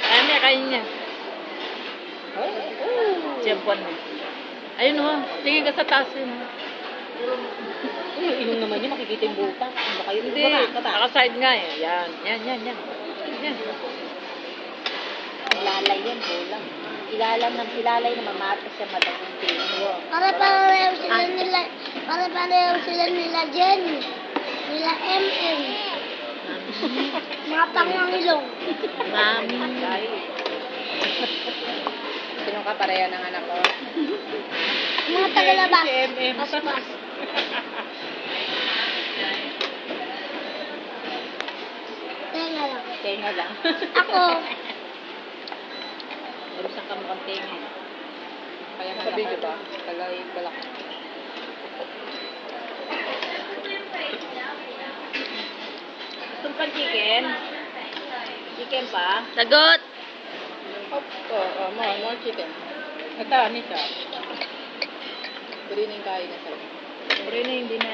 Kaya kain niya. Siyempuan mo. Ayun o, tingin ka sa taas yun. Yung naman niya, makikita yung buta. Baka yun, Hindi, nakaside nga eh. Yan. Yan. Ilalay yan, bulang. Ilalay na mamatas siya madaming tingin. Para sila nila Jen. Nila MM. Mga tangang ilong. Mami. Sino ka pareha ng anak ko? Mga tagalabas. MM. Paspas. Tenga lang. Tenga lang. Ako. Marusan ka mukhang tenga. Kaya nga Sabi ko ba? Tagay balak. Gusto pa chicken? Chicken pa? Sagot! More chicken. Ito, Anita. Puri na yung kain na sa'yo. Puri na hindi na